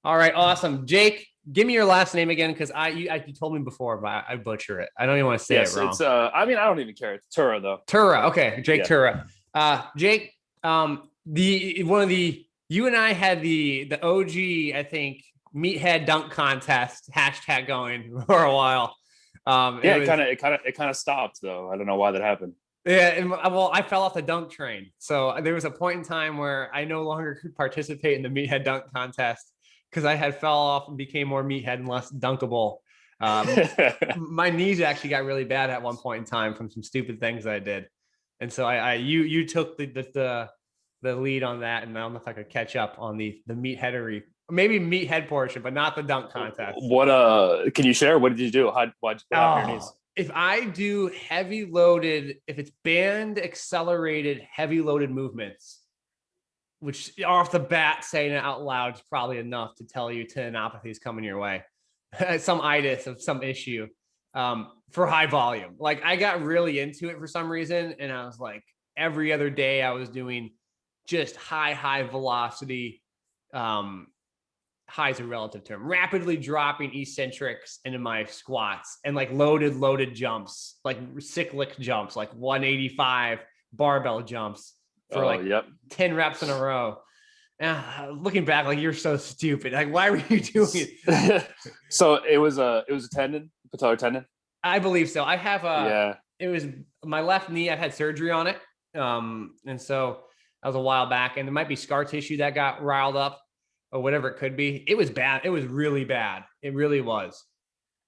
All right, awesome. Jake, give me your last name again because you told me before, but I butcher it. I don't even want to say it Yes, wrong. it's I mean I don't even care. It's Tuura though. Tura. Okay, Jake Yeah. Tura. Jake, the one of the you and I had the OG, I think, meathead dunk contest hashtag going for a while. It Yeah, was it kind of stopped though. I don't know why that happened. Yeah, well, I fell off the dunk train. So there was a point in time where I no longer could participate in the meathead dunk contest because I had fell off and became more meathead and less dunkable. My knees actually got really bad at one point in time from some stupid things that I did, and so you took the lead on that, and I don't know if I could catch up on the meatheadery, maybe meathead portion, but not the dunk contest. What can you share? What did you do? What happened to your Oh, knees? if I do heavy loaded, if it's band accelerated, heavy loaded movements, which off the bat saying it out loud is probably enough to tell you tendinopathy is coming your way, some itis of some issue for high volume. Like I got really into it for some reason, and I was like every other day I was doing just high velocity um, high is a relative term, rapidly dropping eccentrics into my squats and like loaded jumps, like cyclic jumps, like 185 barbell jumps for Oh, like yep. 10 reps in a row. Looking back, like you're so stupid. Like, why were you doing it? So it was a tendon, patellar tendon. I believe so. I have Yeah. it was my left knee. I've had surgery on it. And so that was a while back, and there might be scar tissue that got riled up or whatever it could be. It was bad. It was really bad. It really was.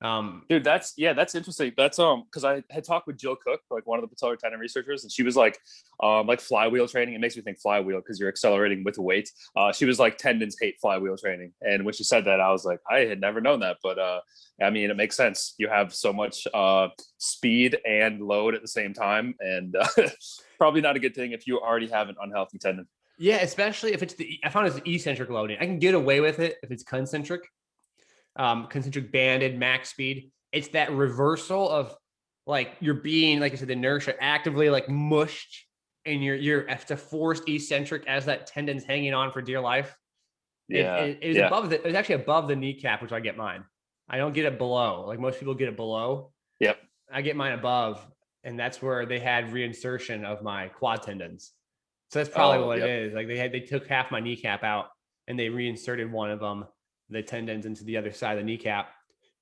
Dude, that's interesting. That's because I had talked with Jill Cook, like one of the patellar tendon researchers, and she was like flywheel training. It makes me think flywheel because you're accelerating with the weight. She was like tendons hate flywheel training, and when she said that, I was like, I had never known that, but I mean, it makes sense. You have so much speed and load at the same time, and probably not a good thing if you already have an unhealthy tendon. Yeah, especially if I found it's eccentric loading. I can get away with it if it's concentric banded max speed. It's that reversal of like you're being, like I said, the inertia actively like mushed, and you're have to force eccentric as that tendon's hanging on for dear life. Yeah, It was yeah, above it was actually above the kneecap, which I get mine. I don't get it below. Like most people get it below. yep. I get mine above, and that's where they had reinsertion of my quad tendons. So that's probably Oh, what it yep. is. Like they took half my kneecap out and they reinserted one of them, the tendons, into the other side of the kneecap.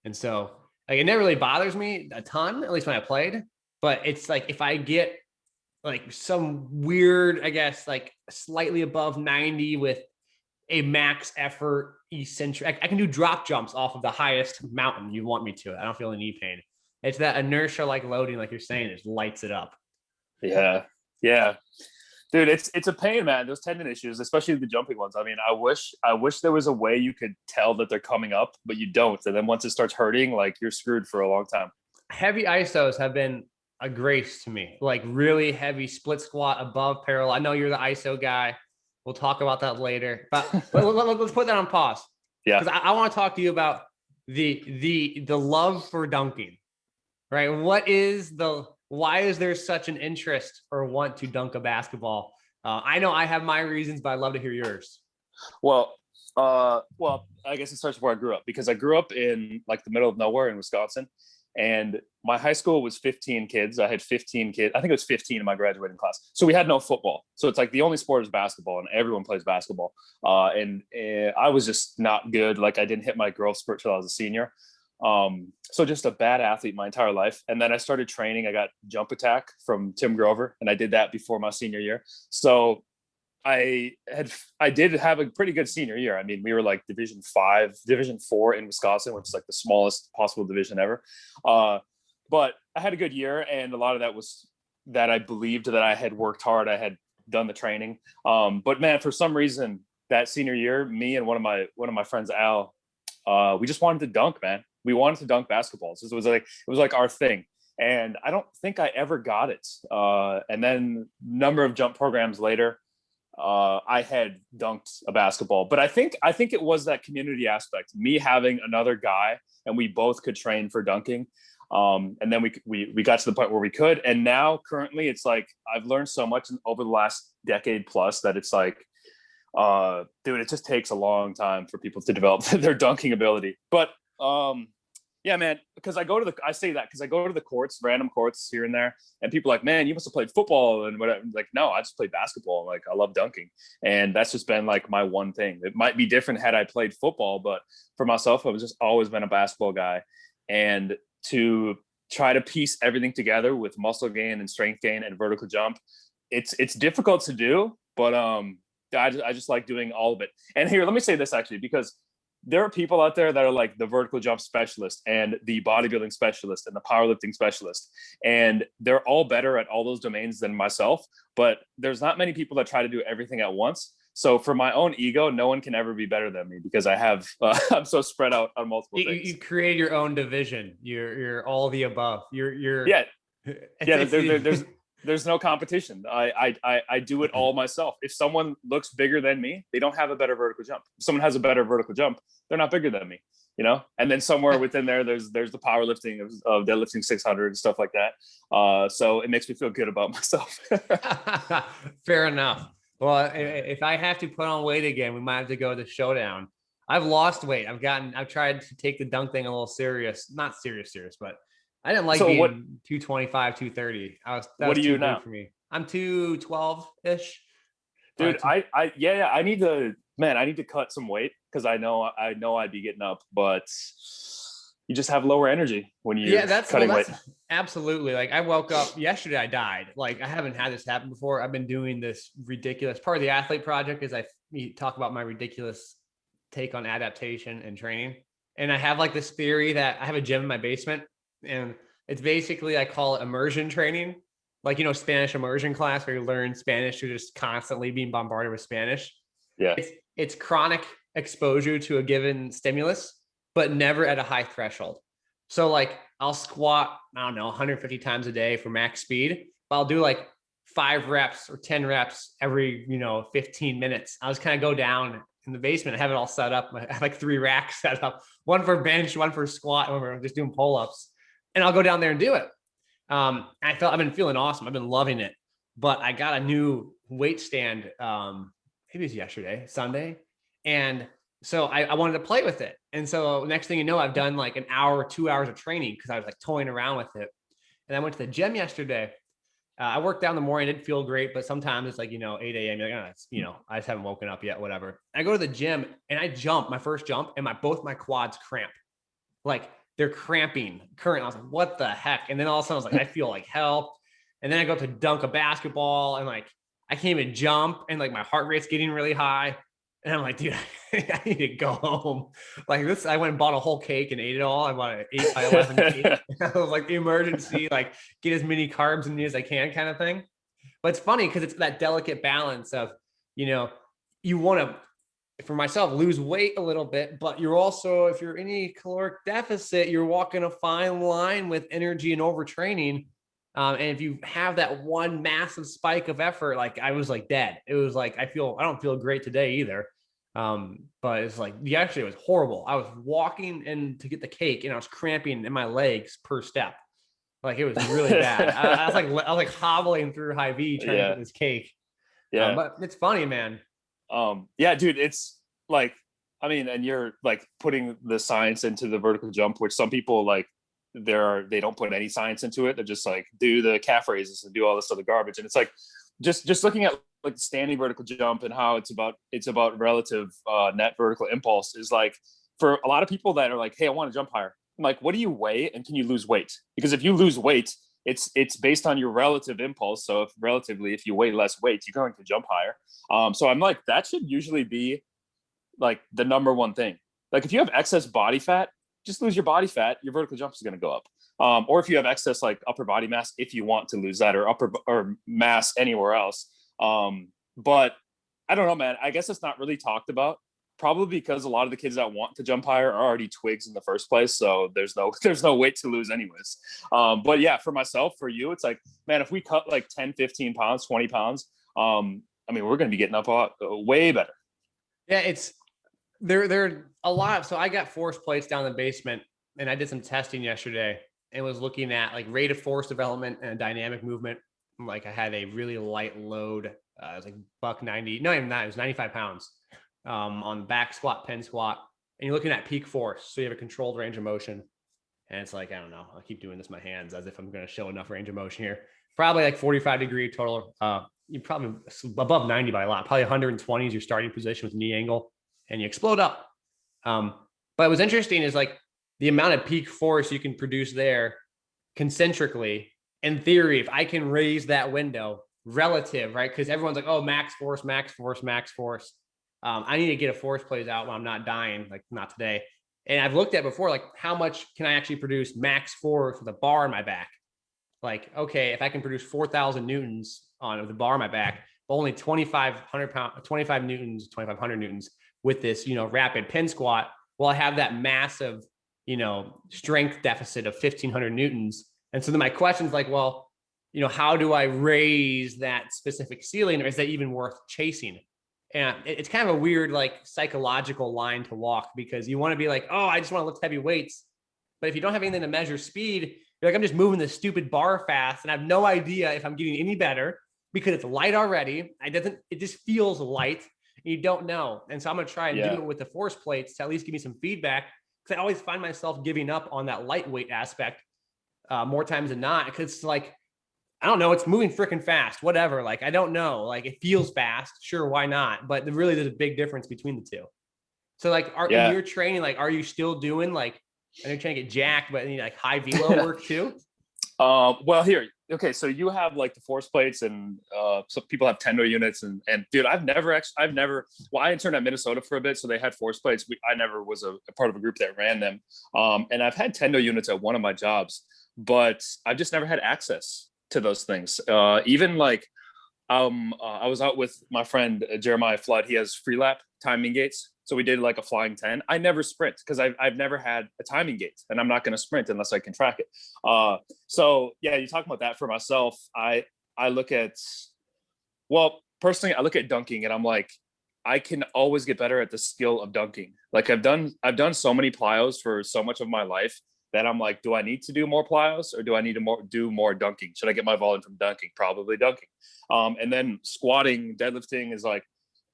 And so like it never really bothers me a ton, at least when I played. But it's like if I get like some weird, I guess, like slightly above 90 with a max effort eccentric, I can do drop jumps off of the highest mountain you want me to. I don't feel any knee pain. It's that inertia like loading, like you're saying, it just lights it up. Yeah, yeah. Dude, it's a pain, man. Those tendon issues, especially the jumping ones. I mean, I wish there was a way you could tell that they're coming up, but you don't. And then once it starts hurting, like you're screwed for a long time. Heavy isos have been a grace to me, like really heavy split squat above parallel. I know you're the iso guy. We'll talk about that later, but let's put that on pause Yeah. because I want to talk to you about the love for dunking, right? Why is there such an interest or want to dunk a basketball? I know I have my reasons, but I'd love to hear yours. Well, I guess it starts where I grew up because I grew up in like the middle of nowhere in Wisconsin, and my high school was 15 kids. I had 15 kids. I think it was 15 in my graduating class. So we had no football. So it's like the only sport is basketball, and everyone plays basketball. And I was just not good. Like I didn't hit my growth spurt till I was a senior. So just a bad athlete my entire life. And then I started training. I got jump attack from Tim Grover, and I did that before my senior year. So I did have a pretty good senior year. I mean, we were like Division 5, Division 4 in Wisconsin, which is like the smallest possible division ever. But I had a good year, and a lot of that was that I believed that I had worked hard. I had done the training. But man, for some reason, that senior year, me and one of my friends, Al, we just wanted to dunk, man. We wanted to dunk basketballs. It was like our thing. And I don't think I ever got it. And then number of jump programs later, I had dunked a basketball. But I think it was that community aspect, me having another guy, and we both could train for dunking. And then we got to the point where we could. And now currently it's like I've learned so much over the last decade plus that it's like Dude, it just takes a long time for people to develop their dunking ability. But yeah, man, because I say that because I go to the courts, random courts here and there, and people are like, man, you must have played football and whatever. Like, no, I just played basketball. Like, I love dunking. And that's just been like my one thing. It might be different had I played football, but for myself, I've just always been a basketball guy. And to try to piece everything together with muscle gain and strength gain and vertical jump, it's difficult to do, but I just like doing all of it. And here, let me say this actually, because there are people out there that are like the vertical jump specialist and the bodybuilding specialist and the powerlifting specialist. And they're all better at all those domains than myself, but there's not many people that try to do everything at once. So for my own ego, no one can ever be better than me because I have, I'm so spread out on multiple things. You create your own division. You're all the above. Yeah. Yeah. There's no competition. I do it all myself. If someone looks bigger than me, they don't have a better vertical jump. If someone has a better vertical jump, they're not bigger than me, you know? And then somewhere within there's the powerlifting of deadlifting 600 and stuff like that. So it makes me feel good about myself. Fair enough. Well, if I have to put on weight again, we might have to go to showdown. I've lost weight. I've tried to take the dunk thing a little serious, not serious, but I didn't like being 225, 230. What are you now? For me. I'm 212 ish. Dude, I need to cut some weight because I know I'd be getting up, but you just have lower energy when you're cutting weight. Absolutely. Like I woke up yesterday, I died. Like I haven't had this happen before. I've been doing this ridiculous part of the athlete project is I talk about my ridiculous take on adaptation and training. And I have like this theory that I have a gym in my basement. And it's basically, I call it immersion training, like, you know, Spanish immersion class where you learn Spanish, you're just constantly being bombarded with Spanish. Yeah. It's chronic exposure to a given stimulus, but never at a high threshold. So like I'll squat, I don't know, 150 times a day for max speed, but I'll do like 5 reps or 10 reps every, 15 minutes. I'll just kind of go down in the basement. I have it all set up. I have like 3 racks set up, one for bench, one for squat, one for just doing pull-ups. And I'll go down there and do it. I've been feeling awesome. I've been loving it, but I got a new weight stand. Maybe it was yesterday, Sunday. And so I wanted to play with it. And so next thing you know, I've done like an hour, 2 hours of training because I was like toying around with it. And I went to the gym yesterday. I worked out in the morning. It didn't feel great, but sometimes it's like, 8 a.m. You're like, I just haven't woken up yet, whatever. I go to the gym and I jump my first jump and both my quads cramp. Like, they're cramping current. I was like, what the heck? And then all of a sudden I was like, I feel like hell. And then I go to dunk a basketball and like, I can't even jump. And like my heart rate's getting really high. And I'm like, dude, I need to go home. Like this, I went and bought a whole cake and ate it all. I bought an 8 by 11 cake. I was like the emergency, like get as many carbs in me as I can kind of thing. But it's funny because it's that delicate balance of, you want to, for myself, lose weight a little bit, but you're also, if you're in a caloric deficit, you're walking a fine line with energy and overtraining. And if you have that one massive spike of effort, like I was like dead. It was like, I don't feel great today either. But it's like, yesterday it was horrible. I was walking in to get the cake and I was cramping in my legs per step. Like it was really bad. I was like hobbling through Hy-Vee trying to get this cake. Yeah. But it's funny, man. Yeah, dude, it's like, I mean, and you're like putting the science into the vertical jump, which some people like, they don't put any science into it. They're just like, do the calf raises and do all this other garbage. And it's like, just looking at like standing vertical jump and how it's about relative net vertical impulse is like, for a lot of people that are like, hey, I want to jump higher. I'm like, what do you weigh and can you lose weight? Because if you lose weight, it's based on your relative impulse. So if you weigh less weight, you're going to jump higher. So I'm like, that should usually be like the number one thing. Like if you have excess body fat, just lose your body fat, your vertical jump is going to go up. Or if you have excess like upper body mass, if you want to lose that, or mass anywhere else. But I don't know, man, I guess it's not really talked about. Probably because a lot of the kids that want to jump higher are already twigs in the first place. So there's no weight to lose anyways. But yeah, for myself, for you, it's like, man, if we cut like 10, 15 pounds, 20 pounds, I mean, we're going to be getting up a lot, way better. Yeah. They're a lot. So I got force plates down in the basement and I did some testing yesterday and was looking at like rate of force development and dynamic movement. Like I had a really light load it was like buck 90, no, even that, it was 95 pounds on the back squat, pen squat. And you're looking at peak force. So you have a controlled range of motion. And it's like, I don't know, I'll keep doing this with my hands as if I'm going to show enough range of motion here. Probably like 45-degree total. You probably above 90 by a lot, probably 120 is your starting position with knee angle, and you explode up. But what's interesting is like the amount of peak force you can produce there concentrically. In theory, if I can raise that window relative, right? Because everyone's like, oh, max force, max force, max force. I need to get a force plays out when I'm not dying, like not today. And I've looked at before, like how much can I actually produce max force with a bar in my back? Like, okay, if I can produce 4,000 Newtons on the bar in my back, but only 2,500 pounds, 25 Newtons, 2,500 Newtons with this, rapid pin squat, well, I have that massive, strength deficit of 1,500 Newtons. And so then my question is like, well, how do I raise that specific ceiling, or is that even worth chasing? And it's kind of a weird, like psychological line to walk, because you want to be like, oh, I just want to lift heavy weights. But if you don't have anything to measure speed, you're like, I'm just moving this stupid bar fast and I have no idea if I'm getting any better because it's light already. It just feels light and you don't know. And so I'm going to try and do it with the force plates to at least give me some feedback, because I always find myself giving up on that lightweight aspect more times than not. Because it's like, I don't know, it's moving freaking fast, whatever. Like, I don't know, like it feels fast. Sure. Why not? But really there's a big difference between the two. So like, in your training, like, are you still doing like, I know you're trying to get jacked, but you need like high velo work too? Well, here, okay, so you have like the force plates, and some people have tendo units, and dude, I interned at Minnesota for a bit, so they had force plates. I never was a part of a group that ran them, and I've had tendo units at one of my jobs, but I've just never had access to those things. Even like, I was out with my friend Jeremiah Flood. He has free lap timing gates. So we did like a flying 10. I never sprint because I've never had a timing gate, and I'm not going to sprint unless I can track it. So yeah, you talking about that. For myself, I look at, well, personally, I look at dunking and I'm like, I can always get better at the skill of dunking. Like I've done so many plyos for so much of my life that I'm like, do I need to do more plyos, or do I need to do more dunking? Should I get my volume from dunking? Probably dunking. And then squatting, deadlifting is like,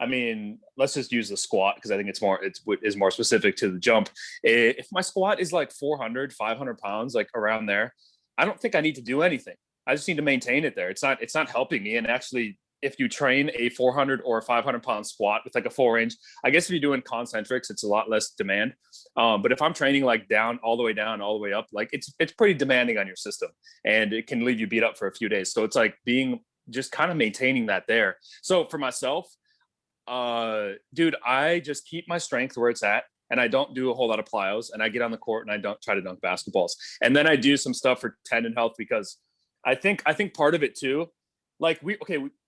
I mean, let's just use the squat because I think it's more specific to the jump. If my squat is like 400, 500 pounds, like around there, I don't think I need to do anything. I just need to maintain it there. It's not helping me. And actually, if you train a 400 or 500 pound squat with like a full range, I guess if you're doing concentrics, it's a lot less demand. But if I'm training like all the way up, like it's pretty demanding on your system, and it can leave you beat up for a few days. So it's like just kind of maintaining that there. So for myself, dude, I just keep my strength where it's at, and I don't do a whole lot of plyos, and I get on the court and I don't try to dunk basketballs. And then I do some stuff for tendon health, because I think part of it too, like we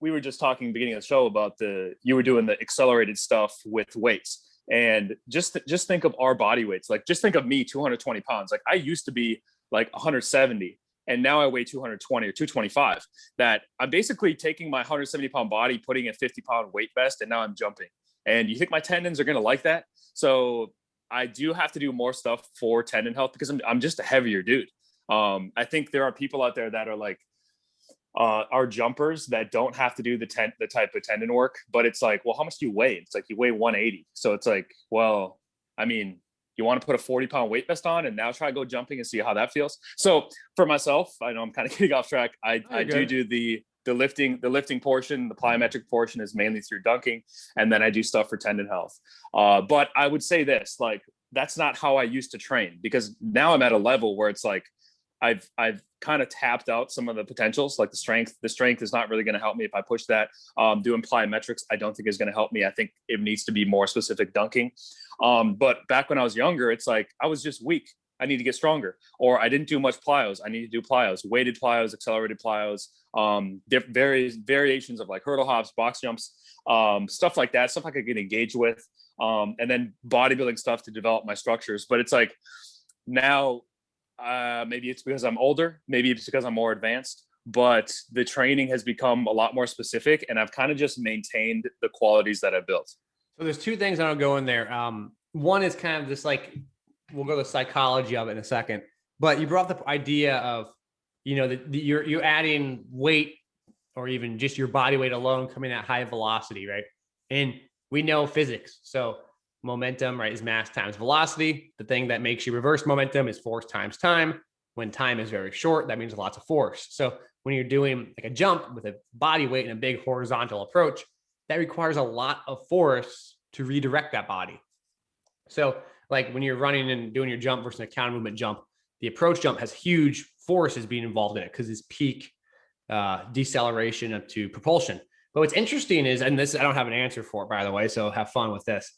were just talking beginning of the show about you were doing the accelerated stuff with weights, and just think of our body weights. Like just think of me, 220 pounds. Like I used to be like 170. And now I weigh 220 or 225, that I'm basically taking my 170 pound body, putting a 50 pound weight vest, and now I'm jumping. And you think my tendons are going to like that? So I do have to do more stuff for tendon health, because I'm just a heavier dude. I think there are people out there that are like, are jumpers that don't have to do the type of tendon work, but it's like, well, how much do you weigh? It's like, you weigh 180. So it's like, well, I mean, you want to put a 40 pound weight vest on and now try to go jumping and see how that feels. So for myself, I know I'm kind of getting off track. I do the lifting portion. The plyometric portion is mainly through dunking. And then I do stuff for tendon health. But I would say this, like, that's not how I used to train, because now I'm at a level where it's like, I've kind of tapped out some of the potentials, like the strength is not really going to help me if I push that. Doing plyometrics, I don't think is going to help me. I think it needs to be more specific dunking. But back when I was younger, it's like, I was just weak. I need to get stronger, or I didn't do much plyos. I need to do plyos, weighted plyos, accelerated plyos, various variations of like hurdle hops, box jumps, stuff like that, stuff I could get engaged with. And then bodybuilding stuff to develop my structures. But it's like now, maybe it's because I'm older, maybe it's because I'm more advanced, but the training has become a lot more specific, and I've kind of just maintained the qualities that I've built. So there's two things I'll go in there. One is kind of just like, we'll go to the psychology of it in a second, but you brought up the idea of, you're adding weight or even just your body weight alone coming at high velocity, right? And we know physics. So momentum, right, is mass times velocity. The thing that makes you reverse momentum is force times time. When time is very short, that means lots of force. So when you're doing like a jump with a body weight and a big horizontal approach, that requires a lot of force to redirect that body. So like when you're running and doing your jump versus a counter movement jump, the approach jump has huge forces being involved in it because it's peak deceleration up to propulsion. But what's interesting is, and this I don't have an answer for it, by the way, so have fun with this,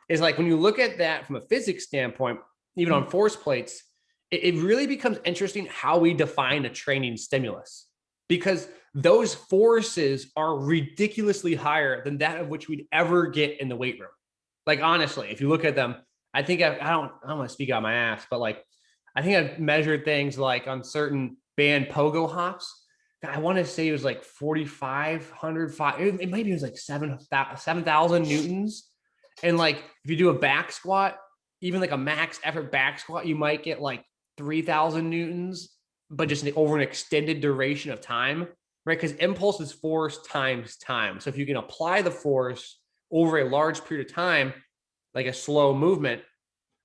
is like when you look at that from a physics standpoint, even on force plates, it really becomes interesting how we define a training stimulus, because those forces are ridiculously higher than that of which we'd ever get in the weight room. Like, honestly, if you look at them, I think I don't want to speak out my ass, but like, I think I've measured things like on certain band pogo hops. I want to say it was like 4,500, it maybe it was like 7,000 Newtons. And like, if you do a back squat, even like a max effort back squat, you might get like 3,000 Newtons, but just over an extended duration of time, right? Because impulse is force times time. So if you can apply the force over a large period of time, like a slow movement,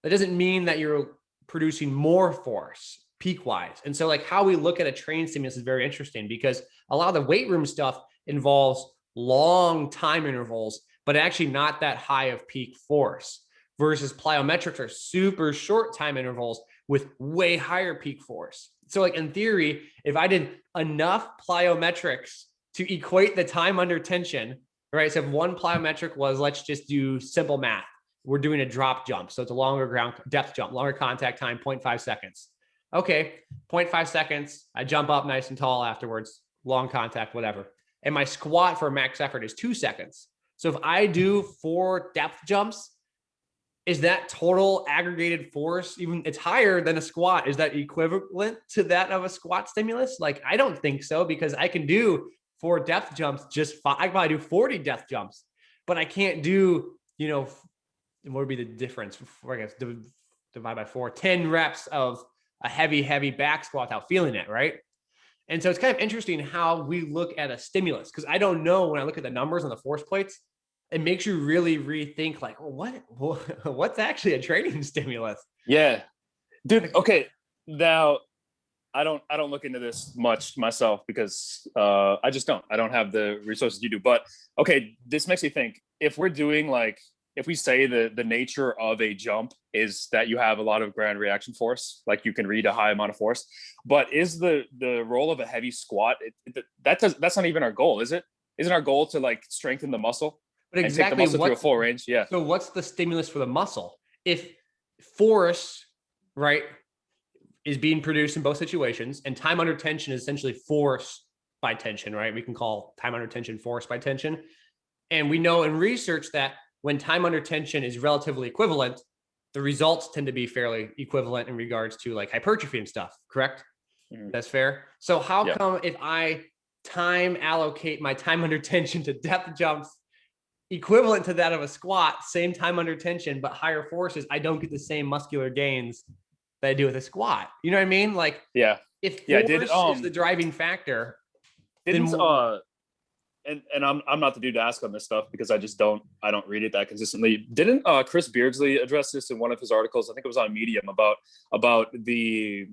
that doesn't mean that you're producing more force peak wise. And so like how we look at a training stimulus is very interesting, because a lot of the weight room stuff involves long time intervals, but actually not that high of peak force, versus plyometrics are super short time intervals with way higher peak force. So like in theory, if I did enough plyometrics to equate the time under tension, right? So if one plyometric was, let's just do simple math. We're doing a drop jump. So it's a longer ground depth jump, longer contact time, 0.5 seconds. Okay, 0.5 seconds. I jump up nice and tall afterwards, long contact, whatever. And my squat for max effort is 2 seconds. So if I do 4 depth jumps, is that total aggregated force, even it's higher than a squat, is that equivalent to that of a squat stimulus? Like, I don't think so, because I can do 4 depth jumps just fine. I can probably do 40 depth jumps, but I can't do, what would be the difference? I guess divide by 4, 10 reps of a heavy back squat without feeling it, right? And so it's kind of interesting how we look at a stimulus, because I don't know, when I look at the numbers on the force plates, it makes you really rethink like, what's actually a training stimulus? Yeah, dude. Okay, now I don't look into this much myself, because I just don't. I don't have the resources you do. But okay, this makes me think, if we're doing like, if we say the nature of a jump is that you have a lot of ground reaction force, like you can read a high amount of force, but is the role of a heavy squat, that's not even our goal, is it? Isn't our goal to like strengthen the muscle? But exactly, and take the muscle to a full range? Yeah. So what's the stimulus for the muscle? If force, right, is being produced in both situations, and time under tension is essentially force by tension, right? We can call time under tension force by tension. And we know in research that when time under tension is relatively equivalent, the results tend to be fairly equivalent in regards to like hypertrophy and stuff, correct? Mm-hmm. That's fair. So how come if I time allocate my time under tension to depth jumps equivalent to that of a squat, same time under tension, but higher forces, I don't get the same muscular gains that I do with a squat? You know what I mean? Like, if force is the driving factor, and I'm not the dude to ask on this stuff, because I don't read it that consistently. Didn't Chris Beardsley address this in one of his articles? I think it was on Medium, about the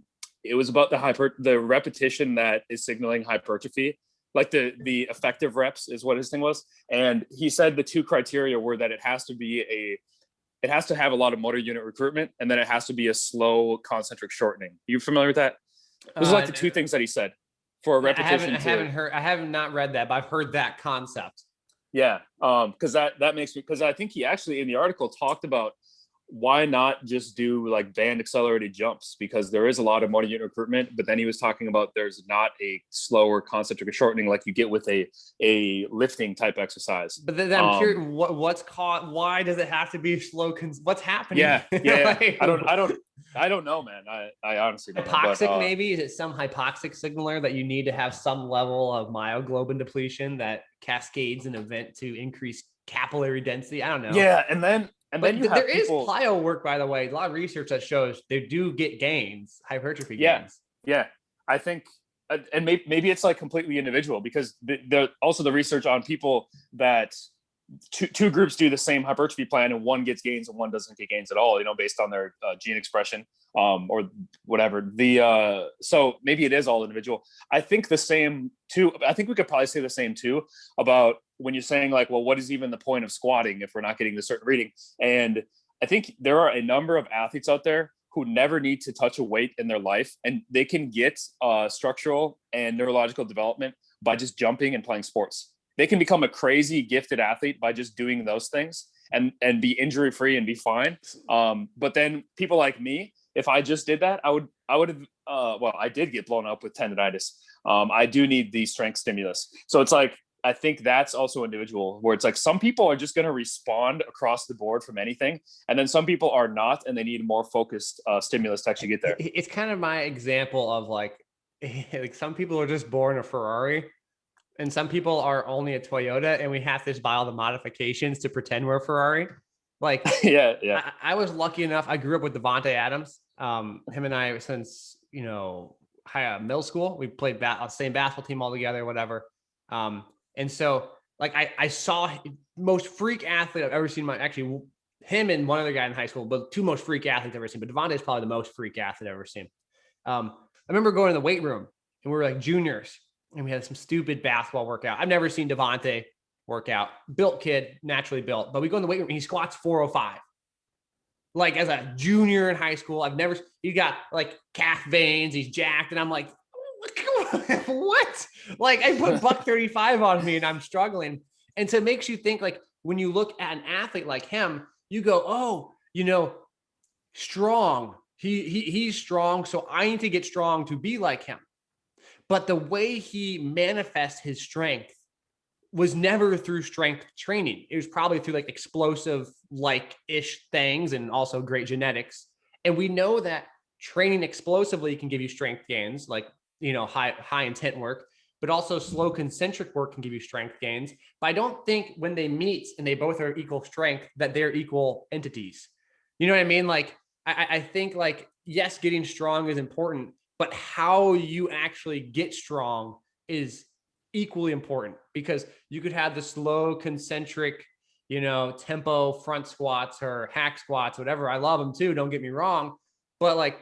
repetition that is signaling hypertrophy. Like the effective reps is what his thing was. And he said the 2 criteria were that it has to have a lot of motor unit recruitment, and then it has to be a slow concentric shortening. You familiar with that? Those are like the 2 things that he said for a repetition. I haven't not read that, but I've heard that concept. Yeah. Cause that makes me, cause I think he actually in the article talked about why not just do like band accelerated jumps, because there is a lot of motor unit recruitment, but then he was talking about there's not a slower concentric shortening like you get with a lifting type exercise. But then I'm curious, why does it have to be slow? What's happening? Yeah. Like, I don't know, man. I honestly don't hypoxic know, maybe? Is it some hypoxic signaler that you need to have some level of myoglobin depletion that cascades an event to increase capillary density? I don't know. Yeah. And then there is plyo work, by the way. A lot of research that shows they do get gains, hypertrophy gains. Yeah. I think and maybe it's like completely individual, because also the research on people that two groups do the same hypertrophy plan and one gets gains and one doesn't get gains at all, based on their gene expression, or whatever. So maybe it is all individual. I think the same too. I think we could probably say the same too about when you're saying like, well, what is even the point of squatting if we're not getting the certain reading? And I think there are a number of athletes out there who never need to touch a weight in their life, and they can get structural and neurological development by just jumping and playing sports. They can become a crazy gifted athlete by just doing those things and be injury free and be fine. But then people like me, if I just did that, I would have. Well, I did get blown up with tendonitis. I do need the strength stimulus. So it's like, I think that's also individual, where it's like some people are just going to respond across the board from anything, and then some people are not, and they need more focused stimulus to actually get there. It's kind of my example of like some people are just born a Ferrari, and some people are only a Toyota, and we have to buy all the modifications to pretend we're a Ferrari. Like, yeah. I was lucky enough. I grew up with Devontae Adams. Him and I, since middle school, we played same basketball team all together, whatever. And so like I saw most freak athlete I've ever seen. Actually, him and one other guy in high school, but two most freak athletes I've ever seen. But Devontae is probably the most freak athlete I've ever seen. I remember going to the weight room, and we were like juniors, and we had some stupid basketball workout. I've never seen Devontae work out. Built kid, naturally built. But we go in the weight room, and he squats 405. Like as a junior in high school, he got like calf veins, he's jacked, and I'm like, what? Like I put buck 35 on me and I'm struggling. And so it makes you think, like, when you look at an athlete like him, you go, oh, strong. He's strong. So I need to get strong to be like him. But the way he manifests his strength was never through strength training. It was probably through like explosive like-ish things and also great genetics. And we know that training explosively can give you strength gains, like, high intent work, but also slow concentric work can give you strength gains. But I don't think when they meet and they both are equal strength that they're equal entities. You know what I mean? Like, I think like, yes, getting strong is important, but how you actually get strong is equally important, because you could have the slow concentric, tempo front squats or hack squats, whatever. I love them too. Don't get me wrong. But like,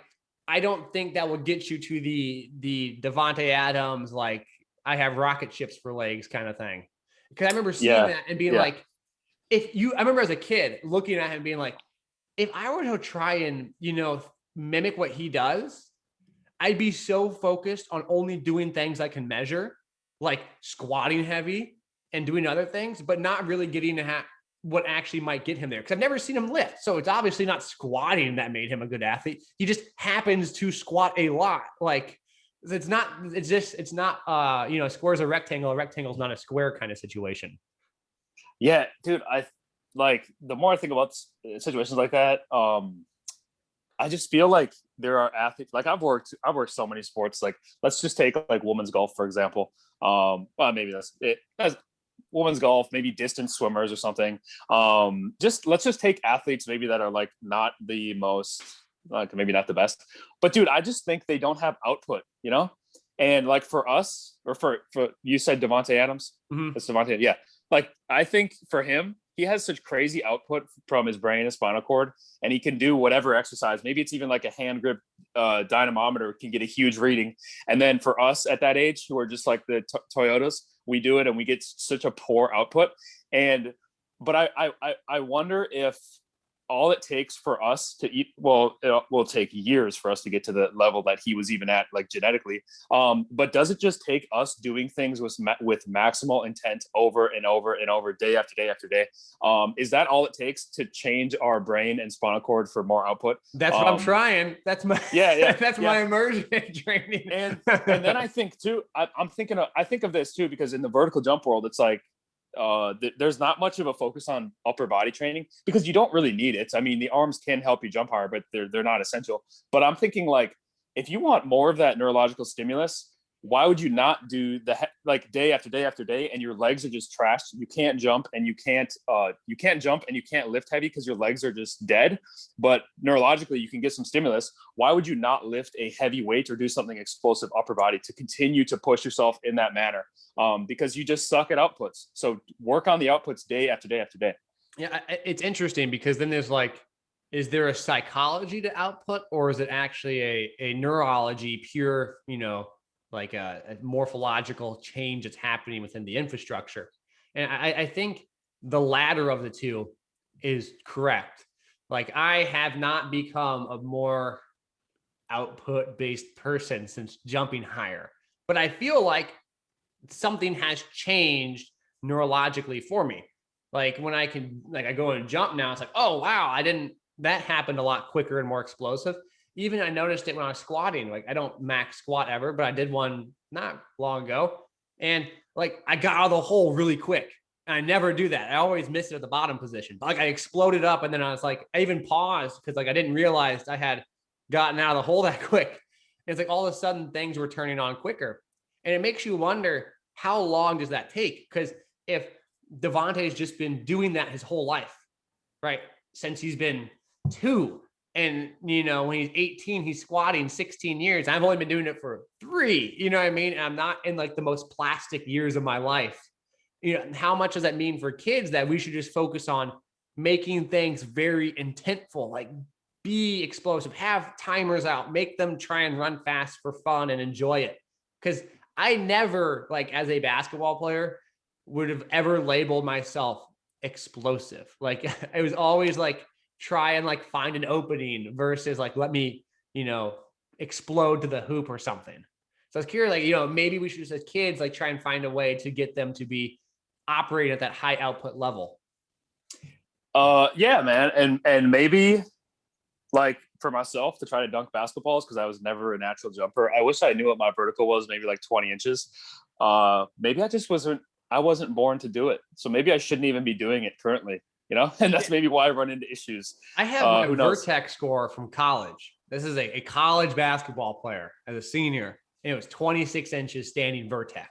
I don't think that will get you to the Devontae Adams, like I have rocket ships for legs kind of thing. Because I remember seeing that and being like, I remember as a kid looking at him and being like, if I were to try and, mimic what he does, I'd be so focused on only doing things I can measure, like squatting heavy and doing other things, but not really getting to what actually might get him there. Because I've never seen him lift. So it's obviously not squatting that made him a good athlete. He just happens to squat a lot. Like it's not a square is a rectangle is not a square kind of situation. Yeah, dude. I like, the more I think about situations like that, I just feel like there are athletes, like I've worked so many sports. Like let's just take like women's golf, for example. Well, maybe that's it. That's women's golf, maybe distance swimmers or something. Let's just take athletes maybe that are like not the most, like maybe not the best, but dude, I just think they don't have output, And like for us, or for you said Devontae Adams, It's Devontae, yeah. Like I think for him, he has such crazy output from his brain and spinal cord, and he can do whatever exercise. Maybe it's even like a hand grip dynamometer can get a huge reading. And then for us at that age, who are just like the Toyotas, we do it and we get such a poor output. But I wonder if all it takes for us to eat, well, it will take years for us to get to the level that he was even at, like genetically. But does it just take us doing things with maximal intent over and over and over, day after day after day? Is that all it takes to change our brain and spinal cord for more output? That's what I'm trying. That's my my immersion training. And then I think too, I think of this too, because in the vertical jump world, it's like, there's not much of a focus on upper body training because you don't really need it. I mean, the arms can help you jump higher, but they're not essential. But I'm thinking like, if you want more of that neurological stimulus, why would you not do like day after day after day, and your legs are just trashed? You can't jump, and you can't jump, and you can't lift heavy because your legs are just dead. But neurologically, you can get some stimulus. Why would you not lift a heavy weight or do something explosive upper body to continue to push yourself in that manner? Because you just suck at outputs. So work on the outputs day after day after day. Yeah, it's interesting because then there's like, is there a psychology to output, or is it actually a neurology, pure, like a morphological change that's happening within the infrastructure? And I think the latter of the two is correct. Like, I have not become a more output based person since jumping higher, but I feel like something has changed neurologically for me. Like, when I go and jump now, it's like, oh wow, that happened a lot quicker and more explosive. Even I noticed it when I was squatting. Like, I don't max squat ever, but I did one not long ago. And like, I got out of the hole really quick. And I never do that. I always miss it at the bottom position. But like, I exploded up, and then I was like, I even paused because like I didn't realize I had gotten out of the hole that quick. And it's like all of a sudden things were turning on quicker. And it makes you wonder, how long does that take? Because if Devontae's just been doing that his whole life, right? Since he's been 2. And, when he's 18, he's squatting 16 years. I've only been doing it for 3, you know what I mean? And I'm not in like the most plastic years of my life. How much does that mean for kids that we should just focus on making things very intentful, like be explosive, have timers out, make them try and run fast for fun and enjoy it? Because I never, like, as a basketball player, would have ever labeled myself explosive. Like, it was always like, try and like find an opening versus like, let me, explode to the hoop or something. So I was curious, like, maybe we should just, as kids, like, try and find a way to get them to be operating at that high output level. Yeah, man. And maybe like for myself to try to dunk basketballs, because I was never a natural jumper. I wish I knew what my vertical was, maybe like 20 inches. Maybe I wasn't born to do it. So maybe I shouldn't even be doing it currently, and that's maybe why I run into issues. I have my Vertex score from college. This is a college basketball player as a senior, and it was 26 inches standing Vertex.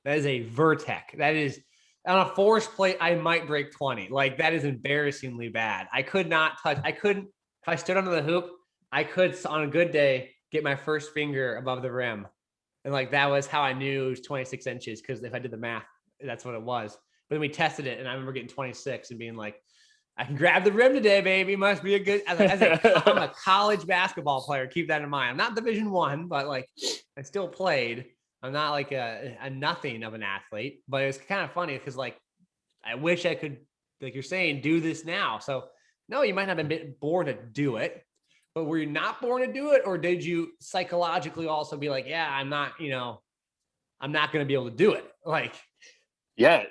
That is a Vertex. That is, on a force plate, I might break 20. Like, that is embarrassingly bad. I could not touch. If I stood under the hoop, I could, on a good day, get my first finger above the rim. And like, that was how I knew it was 26 inches, because if I did the math, that's what it was. But then we tested it, and I remember getting 26 and being like, I can grab the rim today, baby. Must be a good. I'm a college basketball player. Keep that in mind. I'm not Division I, but like, I still played. I'm not like a nothing of an athlete, but it was kind of funny because like, I wish I could, like you're saying, do this now. So no, you might not have been born to do it, but were you not born to do it? Or did you psychologically also be like, yeah, I'm not going to be able to do it? Like, yeah,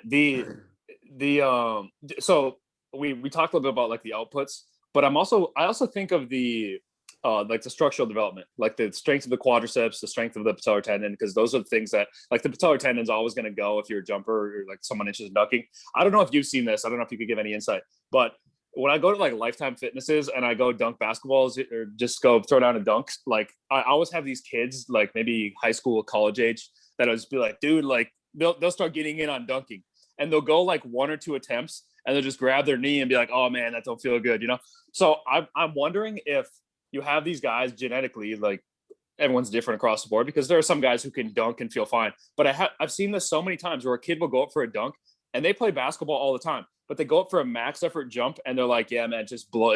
so we talked a little bit about like the outputs, but I also think of the like the structural development, like the strength of the quadriceps, the strength of the patellar tendon, because those are the things that, like, the patellar tendon is always going to go if you're a jumper or like someone interested in dunking. I don't know if you've seen this. I don't know if you could give any insight, but when I go to like Lifetime Fitnesses and I go dunk basketballs or just go throw down a dunk, like I always have these kids, like maybe high school, college age, that I'll just be like, dude, like they'll start getting in on dunking, and they'll go like 1 or 2 attempts and they'll just grab their knee and be like, oh man, that don't feel good, So I'm wondering if you have these guys genetically, like everyone's different across the board, because there are some guys who can dunk and feel fine. But I've seen this so many times where a kid will go up for a dunk and they play basketball all the time, but they go up for a max effort jump and they're like, yeah, man, it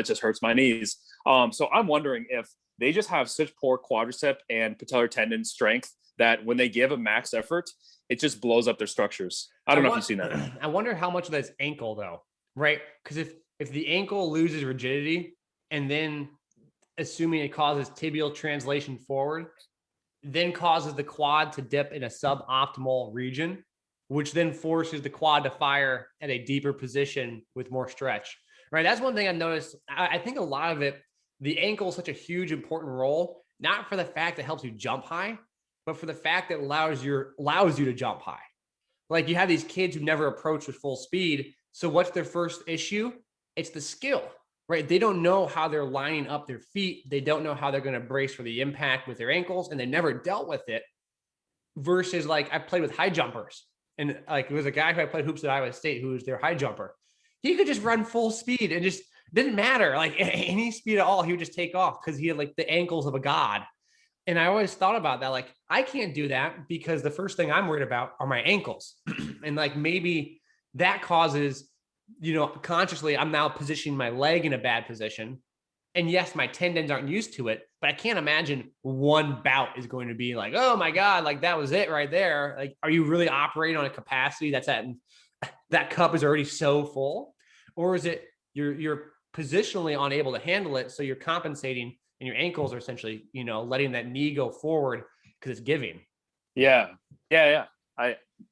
just hurts my knees. So I'm wondering if they just have such poor quadricep and patellar tendon strength that when they give a max effort, it just blows up their structures. I don't know if you've seen that. I wonder how much of that's ankle though, right? Because if the ankle loses rigidity, and then assuming it causes tibial translation forward, then causes the quad to dip in a suboptimal region, which then forces the quad to fire at a deeper position with more stretch, right? That's one thing I've noticed. I think a lot of it, the ankle is such a huge, important role, not for the fact that it helps you jump high, but for the fact that it allows you to jump high. Like, you have these kids who never approach with full speed. So what's their first issue? It's the skill, right? They don't know how they're lining up their feet. They don't know how they're going to brace for the impact with their ankles, and they never dealt with it. versus like I played with high jumpers. And like, it was a guy who I played hoops at Iowa State who was their high jumper. He could just run full speed and just didn't matter. Like any speed at all, he would just take off because he had like the ankles of a god. And I always thought about that. Like, I can't do that because the first thing I'm worried about are my ankles. And like, maybe that causes, consciously, I'm now positioning my leg in a bad position. And yes, my tendons aren't used to it, but I can't imagine one bout is going to be like, oh my God, like that was it right there. Like, are you really operating on a capacity that's at that cup is already so full? Or is it you're positionally unable to handle it, so you're compensating and your ankles are essentially, letting that knee go forward because it's giving. Yeah.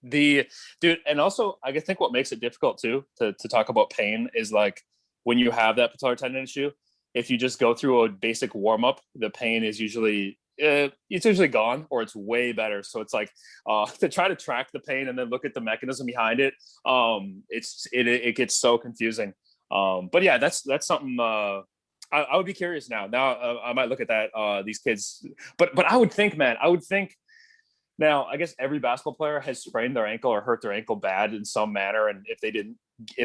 Dude, and also I think what makes it difficult too to talk about pain is like when you have that patellar tendon issue, if you just go through a basic warm up, the pain is usually it's usually gone or it's way better. So it's like to try to track the pain and then look at the mechanism behind it. It gets so confusing. But yeah, that's something. I would be curious now. I might look at that. These kids, but I would think, man, now, I guess every basketball player has sprained their ankle or hurt their ankle bad in some manner. And if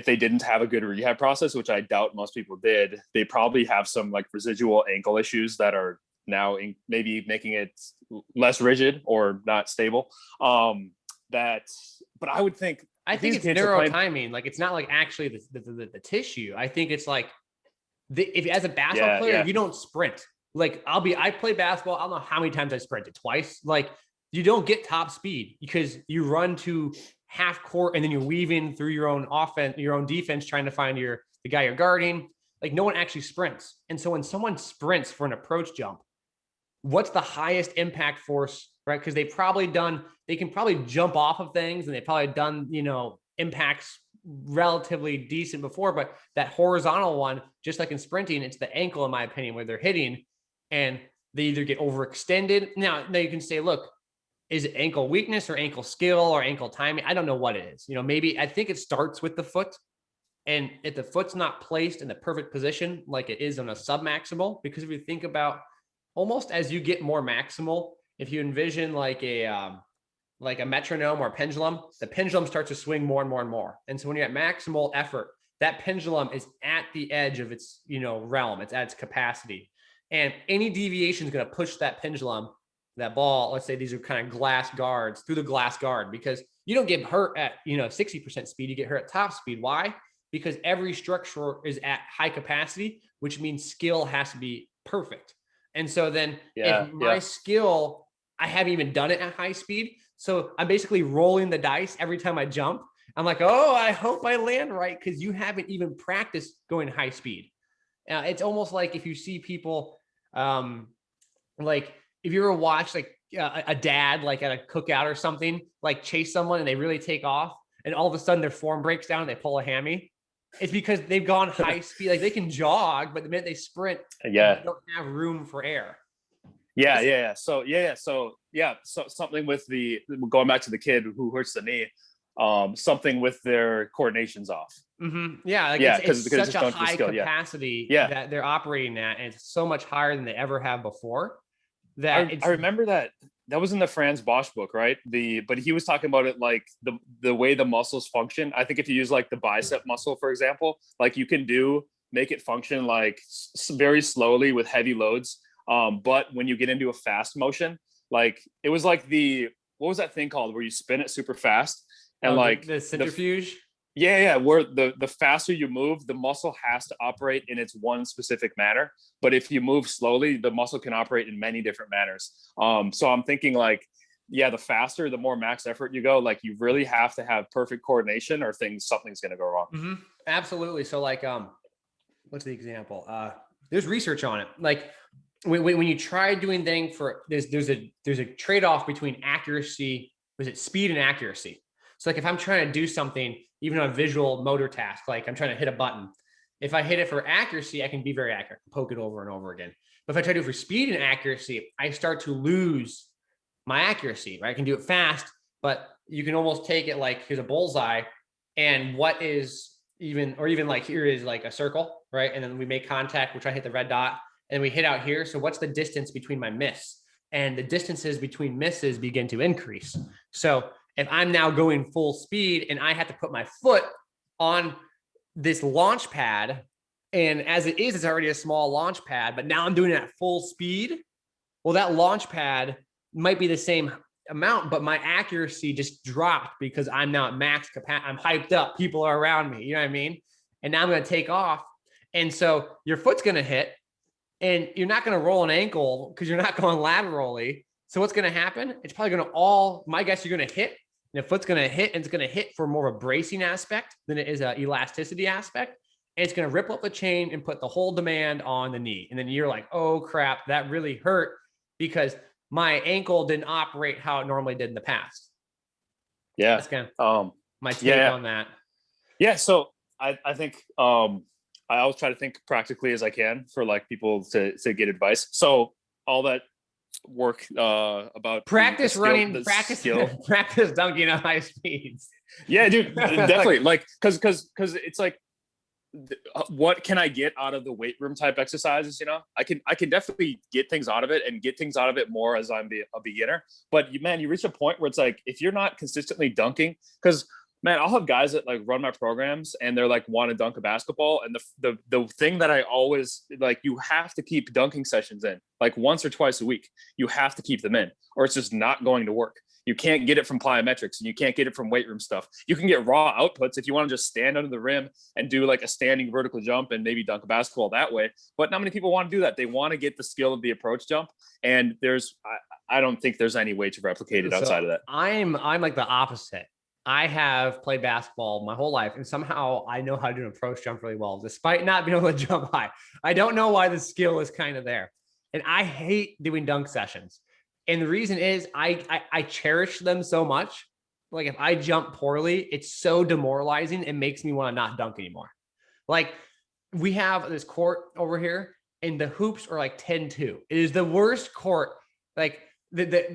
they didn't have a good rehab process, which I doubt most people did, they probably have some like residual ankle issues that are now maybe making it less rigid or not stable. But I would think, I think it's neurotiming. Like, it's not like actually the tissue. I think it's like, if as a basketball player, if you don't sprint, like I play basketball. I don't know how many times I sprinted, twice. Like, you don't get top speed because you run to half court and then you're weaving through your own offense, your own defense, trying to find the guy you're guarding. Like, no one actually sprints. And so when someone sprints for an approach jump, what's the highest impact force, right? Because they can probably jump off of things and they've probably done, impacts relatively decent before, but that horizontal one, just like in sprinting, it's the ankle, in my opinion, where they're hitting and they either get overextended. Now you can say, look, is it ankle weakness or ankle skill or ankle timing? I don't know what it is. Maybe I think it starts with the foot. And if the foot's not placed in the perfect position, like it is on a submaximal, because if you think about almost as you get more maximal, if you envision like a metronome or a pendulum, the pendulum starts to swing more and more and more. And so when you're at maximal effort, that pendulum is at the edge of its, realm. It's at its capacity. And any deviation is going to push that pendulum, that ball, let's say these are kind of glass guards, through the glass guard, because you don't get hurt at 60% speed, you get hurt at top speed. Why? Because every structure is at high capacity, which means skill has to be perfect. And so then if my skill, I haven't even done it at high speed, so I'm basically rolling the dice every time I jump. I'm like, oh, I hope I land right, because you haven't even practiced going high speed. It's almost like if you see people, like if you ever watch like a dad, like at a cookout or something, like chase someone and they really take off and all of a sudden their form breaks down and they pull a hammy. It's because they've gone high speed. Like, they can jog, but the minute they sprint, they don't have room for air. So something with going back to the kid who hurts the knee, something with their coordination's off. Mm-hmm. Yeah, it's such a high capacity that they're operating at, and it's so much higher than they ever have before. That I remember that was in the Franz Bosch book, right? But he was talking about it like the way the muscles function. I think if you use like the bicep muscle, for example, like you can make it function like very slowly with heavy loads. But when you get into a fast motion, like it was like what was that thing called where you spin it super fast and like the centrifuge? Where the faster you move, the muscle has to operate in its one specific manner. But if you move slowly, the muscle can operate in many different manners. So I'm thinking like, the faster, the more max effort you go, like you really have to have perfect coordination or something's going to go wrong. Mm-hmm. Absolutely. So like, what's the example? There's research on it. Like when you try doing things for there's a trade-off between accuracy, speed and accuracy. So like if I'm trying to do something, even on a visual motor task, like I'm trying to hit a button, if I hit it for accuracy, I can be very accurate, poke it over and over again. But if I try to do it for speed and accuracy, I start to lose my accuracy, right? I can do it fast, but you can almost take it like, here's a bullseye, and what is even like here is like a circle, right? And then we make contact, we try to hit the red dot, and we hit out here. So what's the distance between my miss? and the distances between misses begin to increase. So if I'm now going full speed and I have to put my foot on this launch pad, and as it is, it's already a small launch pad, but now I'm doing it at full speed. Well, that launch pad might be the same amount, but my accuracy just dropped because I'm now at max capacity. I'm hyped up. People are around me. You know what I mean? And now I'm going to take off. And so your foot's going to hit, and you're not going to roll an ankle because you're not going laterally. So what's going to happen? It's probably going to my guess, you're going to hit, and the foot's going to hit, and it's going to hit for more of a bracing aspect than it is an elasticity aspect. And it's going to rip up the chain and put the whole demand on the knee. And then you're like, oh crap, that really hurt because my ankle didn't operate how it normally did in the past. Yeah. That's kind of my take on that. Yeah. So I think I always try to think practically as I can for like people to get advice. So all that work about practice running, practice dunking at high speeds. Yeah, dude, definitely. Like, cause it's like, what can I get out of the weight room type exercises? You know, I can definitely get things out of it and get things out of it more as I'm a beginner. But you reach a point where it's like, if you're not consistently dunking, because man, I'll have guys that like run my programs and they're like want to dunk a basketball. And the thing that I always like, you have to keep dunking sessions in like once or twice a week. You have to keep them in, or it's just not going to work. You can't get it from plyometrics and you can't get it from weight room stuff. You can get raw outputs if you want to just stand under the rim and do like a standing vertical jump and maybe dunk a basketball that way. But not many people want to do that. They want to get the skill of the approach jump. And I don't think there's any way to replicate it outside of that. I'm like the opposite. I have played basketball my whole life, and somehow I know how to do an approach jump really well, despite not being able to jump high. I don't know why the skill is kind of there. And I hate doing dunk sessions. And the reason is I cherish them so much. Like if I jump poorly, it's so demoralizing. It makes me want to not dunk anymore. Like we have this court over here and the hoops are like 10-2. It is the worst court. Like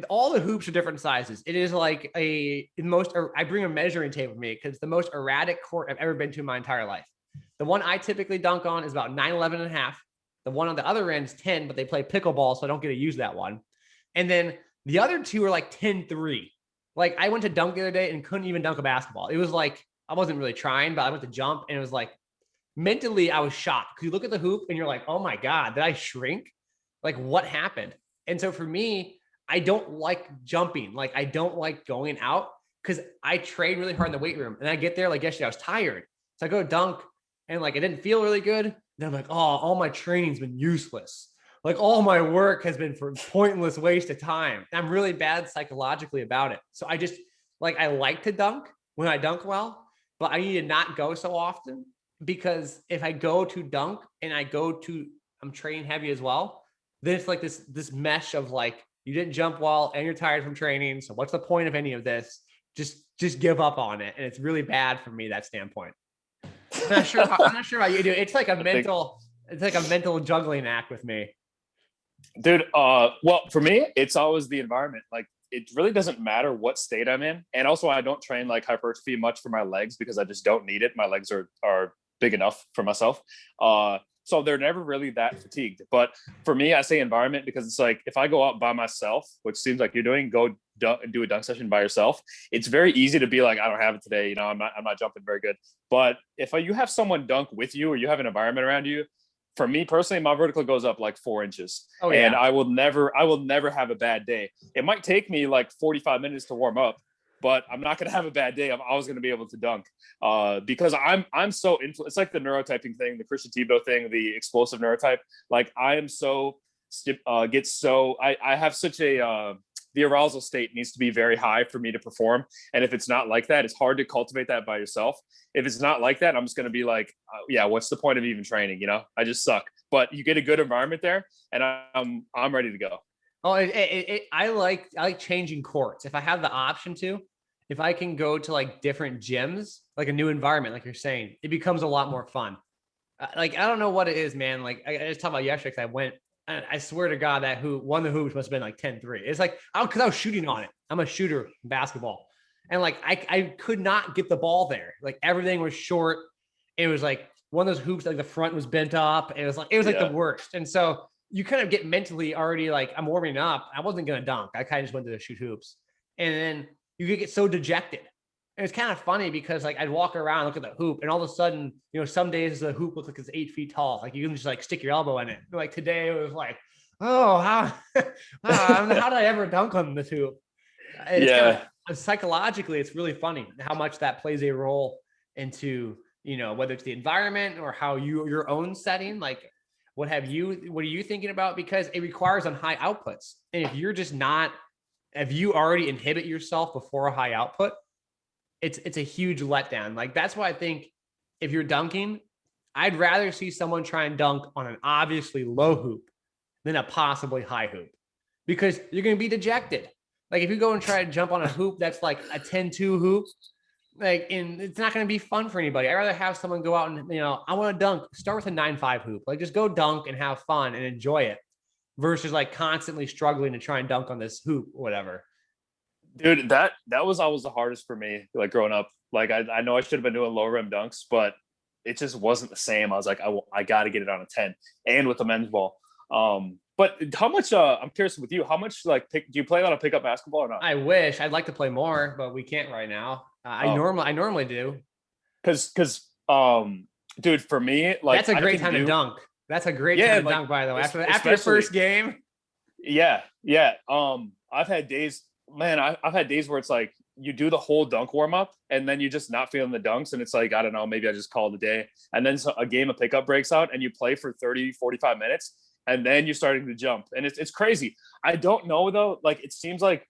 all the hoops are different sizes. It is like I bring a measuring tape with me because it's the most erratic court I've ever been to in my entire life. The one I typically dunk on is about 9-11 and a half. The one on the other end is 10, but they play pickleball, so I don't get to use that one. And then the other two are like 10-3. Like I went to dunk the other day and couldn't even dunk a basketball. It was like, I wasn't really trying, but I went to jump and it was like, mentally I was shocked. Because you look at the hoop and you're like, oh my God, did I shrink? Like what happened? And so for me, I don't like jumping. Like I don't like going out because I train really hard in the weight room. And I get there, like yesterday, I was tired. So I go dunk and like, it didn't feel really good. Then I'm like, oh, all my training's been useless. Like all my work has been for pointless waste of time. I'm really bad psychologically about it. So I just like, I like to dunk when I dunk well, but I need to not go so often because if I go to dunk and I'm training heavy as well, then it's like this mesh of like, you didn't jump well and you're tired from training. So what's the point of any of this? Just give up on it. And it's really bad for me, that standpoint. I'm not sure how you do it. It's like a mental juggling act with me. Dude, well, for me, it's always the environment. Like it really doesn't matter what state I'm in. And also I don't train like hypertrophy much for my legs because I just don't need it. My legs are big enough for myself. So they're never really that fatigued. But for me, I say environment because it's like, if I go out by myself, which seems like you're doing, do a dunk session by yourself. It's very easy to be like, I don't have it today. You know, I'm not jumping very good. But if you have someone dunk with you or you have an environment around you, for me personally, my vertical goes up like 4 inches. Oh, yeah. And I will never have a bad day. It might take me like 45 minutes to warm up, but I'm not going to have a bad day. I'm always going to be able to dunk because I'm so influenced. It's like the neurotyping thing, the Christian Tebow thing, the explosive neurotype. Like I am so I have such a the arousal state needs to be very high for me to perform. And if it's not like that, it's hard to cultivate that by yourself. If it's not like that, I'm just going to be like, yeah, what's the point of even training? You know, I just suck. But you get a good environment there and I'm ready to go. Oh, I like changing courts. If I have the option to, if I can go to like different gyms, like a new environment, like you're saying, it becomes a lot more fun. Like, I don't know what it is, man. Like I just talked about yesterday because I went, and I swear to God that one of the hoops must have been like 10-3. It's like, because I was shooting on it. I'm a shooter in basketball. And like, I could not get the ball there. Like everything was short. It was like one of those hoops, like the front was bent up. It was like the worst. And so you kind of get mentally already like, I'm warming up. I wasn't going to dunk. I kind of just went to shoot hoops. And then you could get so dejected. And it's kind of funny because like I'd walk around, look at the hoop, and all of a sudden, you know, some days the hoop looks like it's 8 feet tall. Like you can just like stick your elbow in it. Like today it was like, oh, how, how did I ever dunk on this hoop? It's kind of psychologically, it's really funny how much that plays a role into, you know, whether it's the environment or how your own setting, like what are you thinking about? Because it requires on high outputs. And if you're just not, if you already inhibit yourself before a high output, it's a huge letdown. Like that's why I think if you're dunking, I'd rather see someone try and dunk on an obviously low hoop than a possibly high hoop, because you're going to be dejected. Like if you go and try to jump on a hoop that's like a 10-2 hoop, like, and it's not going to be fun for anybody. I'd rather have someone go out and, you know, I want to dunk, start with a 9-5 hoop. Like just go dunk and have fun and enjoy it versus like constantly struggling to try and dunk on this hoop or whatever. Dude, that was always the hardest for me, like growing up. Like I know I should have been doing low rim dunks, but it just wasn't the same. I was like, I got to get it on a 10 and with the men's ball. But how much, I'm curious with you, how much like do you play a lot of pickup basketball or not? I wish. I'd like to play more, but we can't right now. I normally do. Cause dude, for me, like that's a great time to dunk. That's a great time to dunk, by the way. After your first game. Yeah. I've had days, man, I've had days where it's like you do the whole dunk warm up and then you're just not feeling the dunks. And it's like, I don't know, maybe I just call it a day. And then a game of pickup breaks out and you play for 30, 45 minutes. And then you're starting to jump. And it's crazy. I don't know though. Like, it seems like,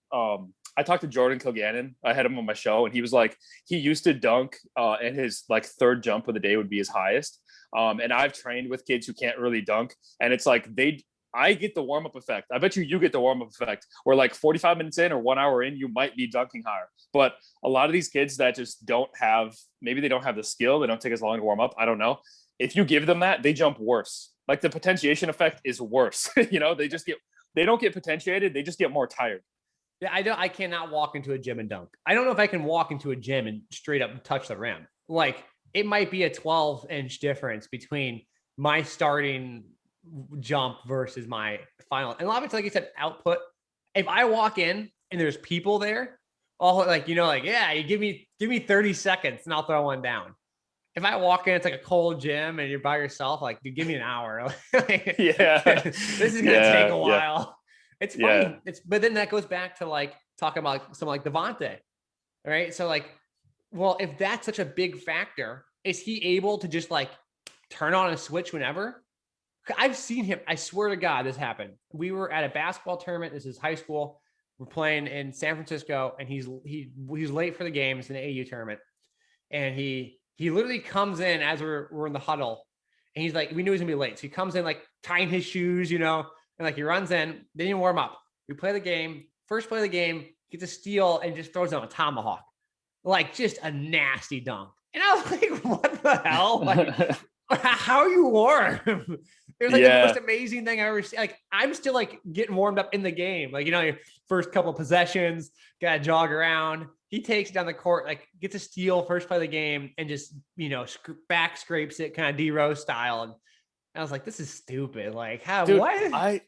I talked to Jordan Kilgannon. I had him on my show and he was like, he used to dunk and his like third jump of the day would be his highest. And I've trained with kids who can't really dunk. And it's like, I get the warm-up effect. I bet you get the warm-up effect where like 45 minutes in or 1 hour in, you might be dunking higher. But a lot of these kids that just maybe they don't have the skill. They don't take as long to warm up. I don't know. If you give them that, they jump worse. Like the potentiation effect is worse. You know, they don't get potentiated. They just get more tired. Yeah, I cannot walk into a gym and dunk. I don't know if I can walk into a gym and straight up touch the rim. Like it might be a 12-inch difference between my starting jump versus my final. And a lot of it's like you said, output. If I walk in and there's people there, all like, you know, like, yeah, you give me 30 seconds and I'll throw one down. If I walk in, it's like a cold gym and you're by yourself, like, dude, give me an hour. Yeah. This is going to take a while. It's funny. But then that goes back to like talking about someone like Devontae, right? So like, well, if that's such a big factor, is he able to just like turn on a switch whenever? I've seen him. I swear to God, this happened. We were at a basketball tournament. This is high school. We're playing in San Francisco, and he's late for the game. It's an AU tournament, and he literally comes in as we're in the huddle, and he's like, we knew he was gonna be late, so he comes in like tying his shoes, you know, and like he runs in. Then you warm up. We play the game. First play of the game, gets a steal and just throws down a tomahawk, like just a nasty dunk. And I was like, what the hell? Like, how are you warm? It was like the most amazing thing I ever seen. Like I'm still like getting warmed up in the game. Like, you know, your first couple of possessions, gotta jog around. He takes it down the court, like gets a steal first play of the game and just, you know, back scrapes it kind of D-Rose style. And I was like, this is stupid. Like how, dude, what? I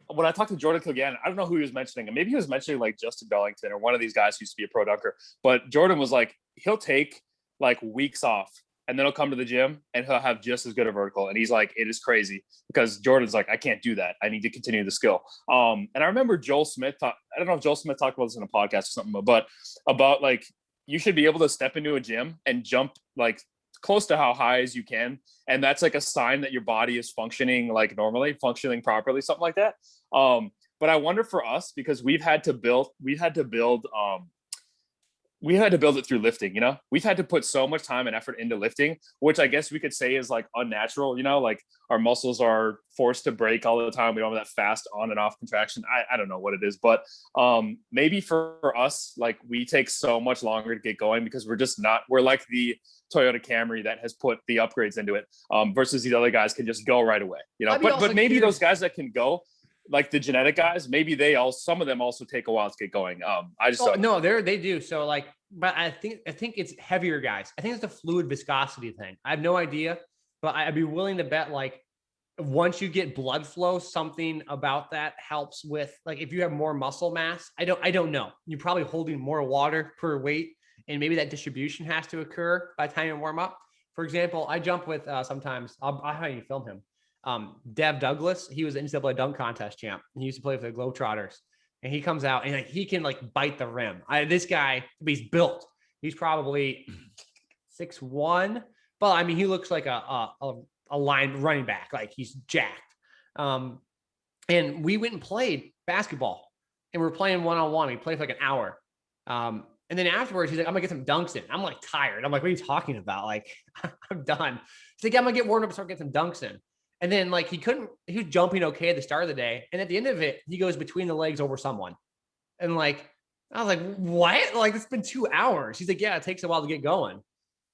when I talked to Jordan Kilgannon, I don't know who he was mentioning, and maybe he was mentioning like Justin Bellington or one of these guys who used to be a pro dunker. But Jordan was like, he'll take like weeks off and then he'll come to the gym and he'll have just as good a vertical. And he's like, it is crazy because Jordan's like, I can't do that. I need to continue the skill. And I remember Joel Smith, I don't know if Joel Smith talked about this in a podcast or something, but about like, you should be able to step into a gym and jump like close to how high as you can. And that's like a sign that your body is functioning like normally, functioning properly, something like that. But I wonder for us, because we had to build it through lifting, you know, we've had to put so much time and effort into lifting, which I guess we could say is like unnatural, you know, like our muscles are forced to break all the time. We don't have that fast on and off contraction. I don't know what it is, but maybe for us, like we take so much longer to get going because we're like the Toyota Camry that has put the upgrades into it versus these other guys can just go right away, you know, but maybe those guys that can go, like the genetic guys, maybe some of them also take a while to get going. I just don't know. No, they do. So like, but I think it's heavier guys. I think it's the fluid viscosity thing. I have no idea, but I'd be willing to bet like once you get blood flow, something about that helps with, like, if you have more muscle mass. I don't know. You're probably holding more water per weight, and maybe that distribution has to occur by the time you warm up. For example, I jump with sometimes I'll have you film him. Dev Douglas, he was an NCAA dunk contest champ. He used to play for the Globetrotters, and he comes out and like, he can like bite the rim. This guy, he's built. He's probably 6'1", but I mean, he looks like a line running back. Like he's jacked. And we went and played basketball, and we're playing one-on-one. We played for like an hour. And then afterwards, he's like, I'm gonna get some dunks in. I'm like tired. I'm like, what are you talking about? Like, I'm done. He's like, I'm gonna get warmed up and start getting some dunks in. And then like he was jumping okay at the start of the day. And at the end of it, he goes between the legs over someone. And like, I was like, what? Like, it's been 2 hours. He's like, yeah, it takes a while to get going.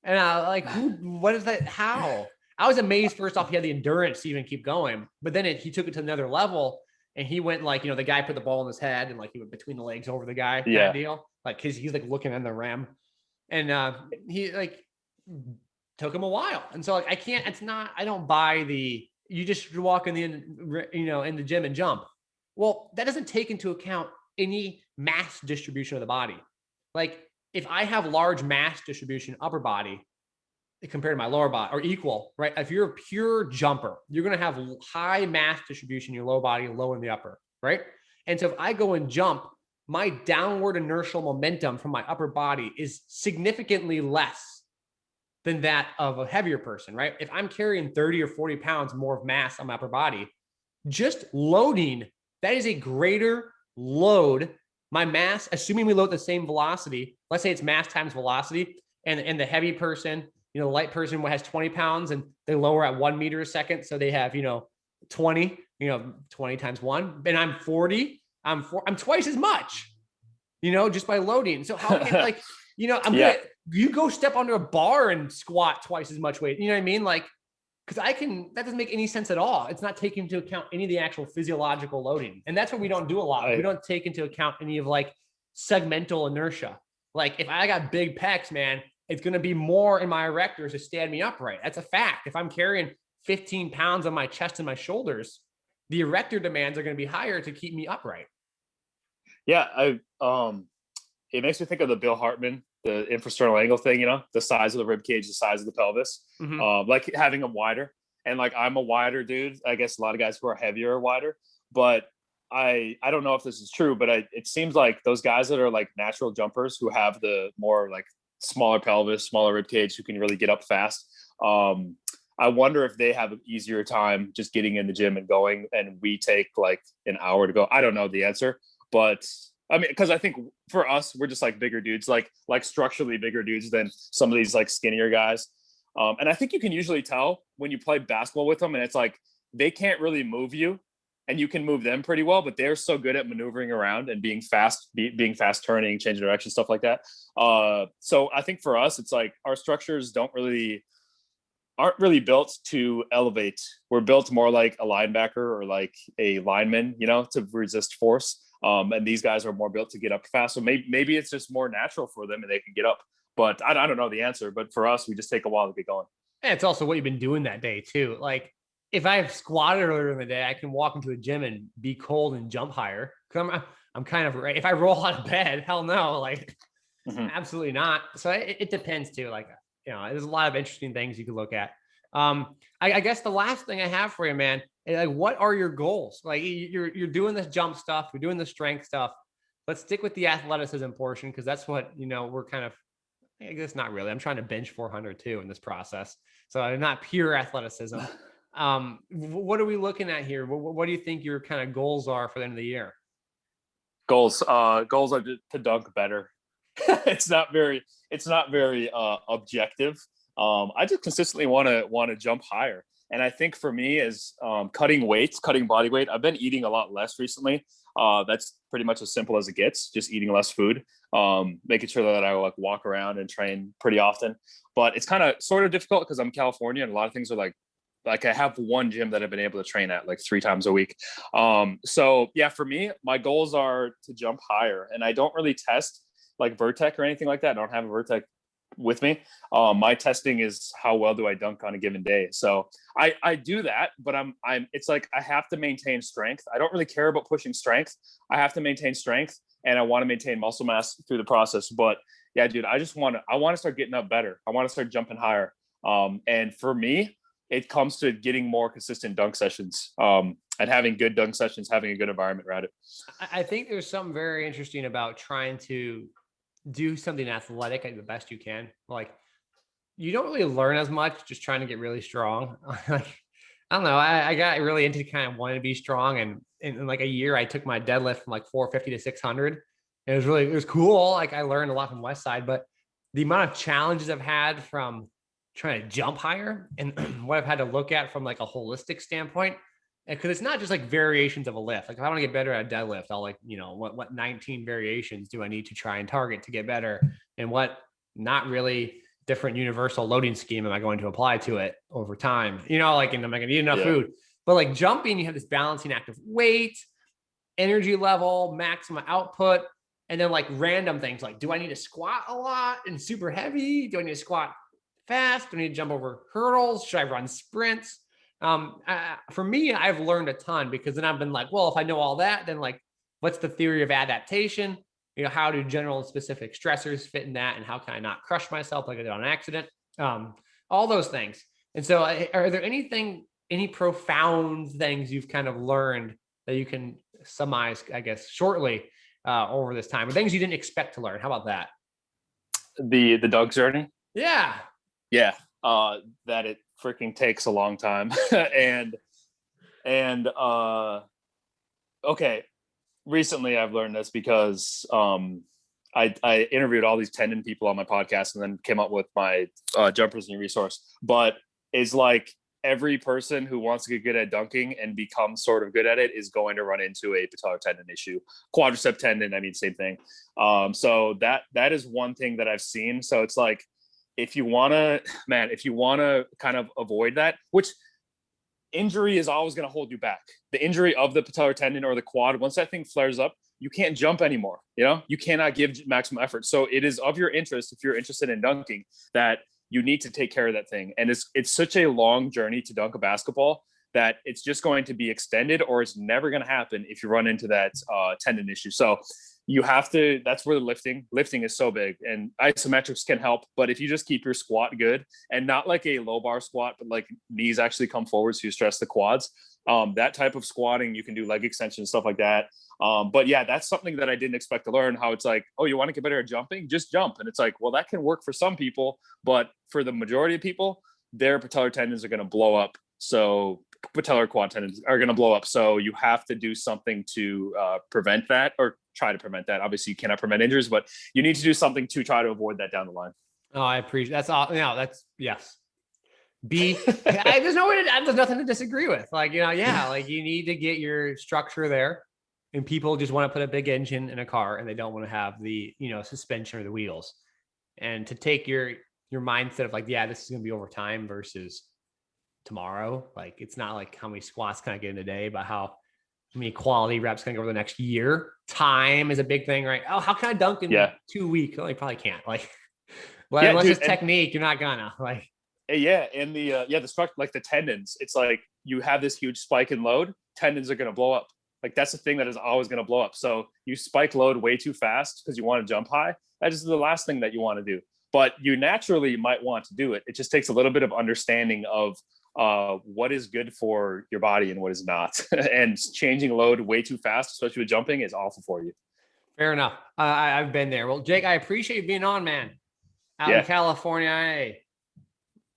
And I like, what is that? How? I was amazed. First off, he had the endurance to even keep going, but then he took it to another level, and he went like, the guy put the ball in his head, and like he went between the legs over the guy, kind of deal. Like he's like looking in the rim, and he like took him a while. And so like, I don't buy you just walk in in the gym and jump. Well, that doesn't take into account any mass distribution of the body. Like if I have large mass distribution upper body compared to my lower body, or equal, right? If you're a pure jumper, you're going to have high mass distribution in your lower body, low in the upper, right? And so if I go and jump, my downward inertial momentum from my upper body is significantly less than that of a heavier person, right? If I'm carrying 30 or 40 pounds more of mass on my upper body, just loading, that is a greater load. My mass, assuming we load the same velocity, let's say it's mass times velocity, and the heavy person, the light person has 20 pounds and they lower at 1 meter a second. So they have, 20, 20 times 1, and I'm 40, I'm twice as much, just by loading. So how can like, you go step under a bar and squat twice as much weight. You know what I mean? Like, because that doesn't make any sense at all. It's not taking into account any of the actual physiological loading. And that's what we don't do a lot. We don't take into account any of like segmental inertia. Like if I got big pecs, man, it's going to be more in my erectors to stand me upright. That's a fact. If I'm carrying 15 pounds on my chest and my shoulders, the erector demands are going to be higher to keep me upright. Yeah. It makes me think of the Bill Hartman, the infrasternal angle thing, the size of the rib cage, the size of the pelvis, like having them wider. And like, I'm a wider dude. I guess a lot of guys who are heavier are wider, but I don't know if this is true, but it seems like those guys that are like natural jumpers who have the more like smaller pelvis, smaller rib cage, who can really get up fast. I wonder if they have an easier time just getting in the gym and going, and we take like an hour to go. I don't know the answer, but I mean, because I think for us, we're just like bigger dudes, like structurally bigger dudes than some of these like skinnier guys. And I think you can usually tell when you play basketball with them, and it's like they can't really move you, and you can move them pretty well, but they're so good at maneuvering around and being fast turning, changing direction, stuff like that. So I think for us, it's like our structures aren't really built to elevate. We're built more like a linebacker or like a lineman, to resist force. And these guys are more built to get up fast. So maybe it's just more natural for them and they can get up. But I don't know the answer. But for us, we just take a while to get going. And it's also what you've been doing that day too. Like if I have squatted earlier in the day, I can walk into the gym and be cold and jump higher. I'm kind of right. If I roll out of bed, hell no, like absolutely not. So it depends too. Like, there's a lot of interesting things you can look at. I guess the last thing I have for you, man, is like, what are your goals? Like you're doing this jump stuff, you're doing the strength stuff. Let's stick with the athleticism portion, because that's what, we're kind of, I guess not really. I'm trying to bench 400 too in this process. So I'm not pure athleticism. What are we looking at here? What do you think your kind of goals are for the end of the year? Goals are to dunk better. It's not very objective. I just consistently want to jump higher. And I think for me is cutting body weight. I've been eating a lot less recently. That's pretty much as simple as it gets, just eating less food, making sure that I like walk around and train pretty often. But it's kind of sort of difficult because I'm in California and a lot of things are like I have one gym that I've been able to train at like 3 times a week. So yeah, for me, my goals are to jump higher, and I don't really test like Vertec or anything like that. I don't have a Vertec with me. My testing is how well do I dunk on a given day. So I do that, but it's like I have to maintain strength. I don't really care about pushing strength. I have to maintain strength, and I want to maintain muscle mass through the process. But yeah, dude, I want to start getting up better. I want to start jumping higher. And for me, it comes to getting more consistent dunk sessions, and having good dunk sessions, having a good environment around it. I think there's something very interesting about trying to do something athletic the best you can. Like, you don't really learn as much just trying to get really strong. Like, I don't know. I got really into kind of wanting to be strong, and in like a year, I took my deadlift from like 450 to 600. It was cool. Like, I learned a lot from West Side, but the amount of challenges I've had from trying to jump higher and what I've had to look at from like a holistic standpoint, because it's not just like variations of a lift. Like, if I want to get better at a deadlift, I'll like, what 19 variations do I need to try and target to get better, and what not really different universal loading scheme am I going to apply to it over time? Like, and am I going to eat enough food? But like jumping, you have this balancing act of weight, energy level, maximum output, and then like random things like, do I need to squat a lot and super heavy? Do I need to squat fast? Do I need to jump over hurdles? Should I run sprints? For me, I've learned a ton, because then I've been like, well, if I know all that, then like, what's the theory of adaptation? How do general and specific stressors fit in that? And how can I not crush myself like I did on accident? All those things. And so are there any profound things you've kind of learned that you can summarize, I guess, shortly over this time, or things you didn't expect to learn? How about that? The dunk journey? Yeah. Yeah. That it freaking takes a long time. and okay. Recently I've learned this because I interviewed all these tendon people on my podcast, and then came up with my jumpers and resource. But it's like, every person who wants to get good at dunking and become sort of good at it is going to run into a patellar tendon issue. Quadricep tendon, I mean, same thing. So that is one thing that I've seen. So it's like, if you want to kind of avoid that, which injury is always going to hold you back. The injury of the patellar tendon or the quad, once that thing flares up, you can't jump anymore. You cannot give maximum effort. So it is of your interest, if you're interested in dunking, that you need to take care of that thing. And it's such a long journey to dunk a basketball that it's just going to be extended, or it's never going to happen if you run into that tendon issue. So you have to, that's where the lifting is so big, and isometrics can help. But if you just keep your squat good, and not like a low bar squat, but like knees actually come forward, so you stress the quads, that type of squatting, you can do leg extension, stuff like that. But yeah, that's something that I didn't expect to learn, how it's like, oh, you want to get better at jumping? Just jump. And it's like, well, that can work for some people, but for the majority of people, their patellar tendons are going to blow up. So patellar quad tendons are going to blow up. So you have to do something to prevent that, or try to prevent that. Obviously you cannot prevent injuries, but you need to do something to try to avoid that down the line. Oh, I appreciate that's all. That's yes. There's nothing to disagree with. Like, like you need to get your structure there, and people just want to put a big engine in a car, and they don't want to have the, suspension or the wheels. And to take your mindset of like, yeah, this is going to be over time versus tomorrow. Like, it's not like how many squats can I get in a day, but how many quality reps can I go over the next year. Time is a big thing, right? Oh, how can I dunk in 2 weeks? Well, you probably can't. Like, unless it's technique, you're not gonna like. Yeah, and the structure, like the tendons, it's like you have this huge spike in load, tendons are going to blow up. Like, that's the thing that is always going to blow up. So you spike load way too fast because you want to jump high. That is the last thing that you want to do. But you naturally might want to do it. It just takes a little bit of understanding of what is good for your body and what is not. And changing load way too fast, especially with jumping, is awful for you. Fair enough. I've been there. Well, Jake, I appreciate you being on, man. Out in California, hey.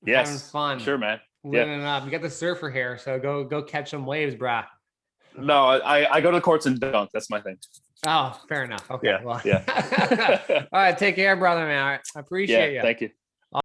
Yes, having fun. Sure, man. Living it up. You got the surfer hair, so go catch some waves, brah. No, I go to the courts and dunk. That's my thing. Oh, fair enough. Okay. Yeah. All right. Take care, brother, man. All right. I appreciate you. Thank you.